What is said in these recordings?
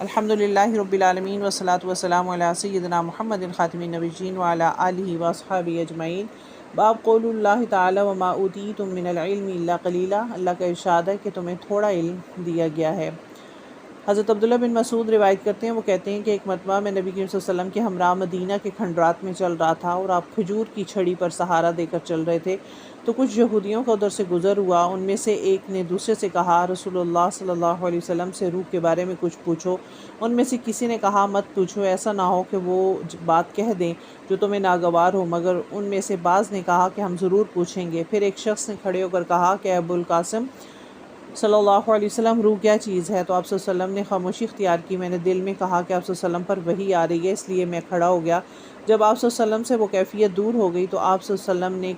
الحمدللہ رب العالمین والصلاة والسلام علی سیدنا محمد خاتم النبیین وعلی آلہ واصحابہ اجمعین۔ باب قول اللہ تعالی وما اوتیتم من العلم الا قلیلا۔ اللہ کا ارشاد ہے کہ تمہیں تھوڑا علم دیا گیا ہے۔ حضرت عبداللہ بن مسعود روایت کرتے ہیں، وہ کہتے ہیں کہ ایک مرتبہ میں نبی کریم صلی اللہ علیہ وسلم کے ہمراہ مدینہ کے کھنڈرات میں چل رہا تھا اور آپ کھجور کی چھڑی پر سہارا دے کر چل رہے تھے، تو کچھ یہودیوں کا ادھر سے گزر ہوا۔ ان میں سے ایک نے دوسرے سے کہا، رسول اللہ صلی اللہ علیہ وسلم سے روح کے بارے میں کچھ پوچھو۔ ان میں سے کسی نے کہا، مت پوچھو، ایسا نہ ہو کہ وہ بات کہہ دیں جو تمہیں ناگوار ہو۔ مگر ان میں سے بعض نے کہا کہ ہم ضرور پوچھیں گے۔ پھر ایک شخص نے کھڑے ہو کر کہا کہ ابو القاسم صلی اللہ علیہ وسلم، روح کیا چیز ہے؟ تو آپ صلی اللہ علیہ وسلم نے خاموشی اختیار کی۔ میں نے دل میں کہا کہ آپ صلی اللہ علیہ وسلم پر وحی آ رہی ہے، اس لیے میں کھڑا ہو گیا۔ جب آپ صلی اللہ علیہ وسلم سے وہ کیفیت دور ہو گئی تو آپ صلی اللہ علیہ وسلم نے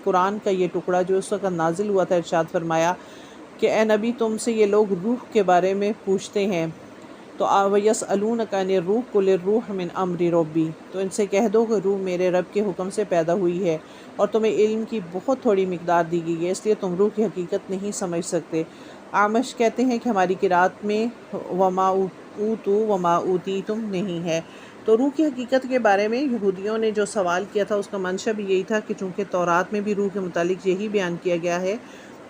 قرآن کا یہ ٹکڑا جو اس وقت نازل ہوا تھا ارشاد فرمایا کہ اے نبی، تم سے یہ لوگ روح کے بارے میں پوچھتے ہیں تو وَيَسْأَلُونَكَ عَنِ الرُّوحِ قُلِ الرُّوحُ مِنْ أَمْرِ رَبِّي، تو ان سے کہہ دو کہ روح میرے رب کے حکم سے پیدا ہوئی ہے، اور تمہیں علم کی بہت تھوڑی مقدار دی گئی ہے، اس لیے تم روح کی حقیقت نہیں سمجھ سکتے۔ اعمش کہتے ہیں کہ ہماری قرأت میں وَمَا أُوتُوا وَمَا أُوتِيتُم نہیں ہے۔ تو روح کی حقیقت کے بارے میں یہودیوں نے جو سوال کیا تھا اس کا منشا بھی یہی تھا کہ چونکہ تورات میں بھی روح کے متعلق یہی بیان کیا گیا ہے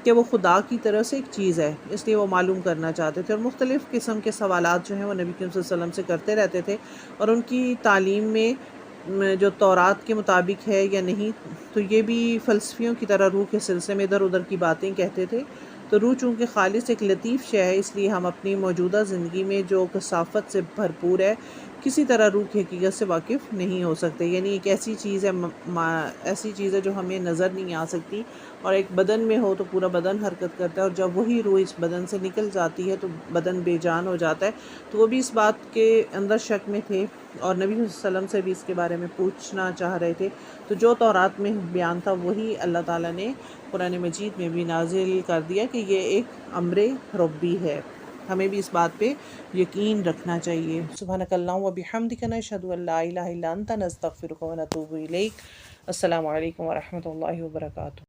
کہ وہ خدا کی طرف سے ایک چیز ہے، اس لیے وہ معلوم کرنا چاہتے تھے، اور مختلف قسم کے سوالات جو ہیں وہ نبی کریم صلی اللہ علیہ وسلم سے کرتے رہتے تھے، اور ان کی تعلیم میں جو تورات کے مطابق ہے یا نہیں، تو یہ بھی فلسفیوں کی طرح روح کے سلسلے میں ادھر ادھر کی باتیں کہتے تھے۔ تو روح چونکہ خالص ایک لطیف شے ہے، اس لیے ہم اپنی موجودہ زندگی میں جو کثافت سے بھرپور ہے کسی طرح روح کی حقیقت سے واقف نہیں ہو سکتے۔ یعنی ایک ایسی چیز ہے جو ہمیں نظر نہیں آ سکتی، اور ایک بدن میں ہو تو پورا بدن حرکت کرتا ہے، اور جب وہی روح اس بدن سے نکل جاتی ہے تو بدن بے جان ہو جاتا ہے۔ تو وہ بھی اس بات کے اندر شک میں تھے، اور نبی صلی اللہ علیہ وسلم سے بھی اس کے بارے میں پوچھنا چاہ رہے تھے۔ تو جو تورات میں بیان تھا وہی اللہ تعالیٰ نے قرآن مجید میں بھی نازل کر دیا کہ یہ ایک امر ربی ہے۔ ہمیں بھی اس بات پہ یقین رکھنا چاہیے۔ سبحانک اللہم و بحمدک، نشہد ان لا الہ الا انت، نستغفرک و نتوب الیک۔ السلام علیکم ورحمۃ اللہ وبرکاتہ۔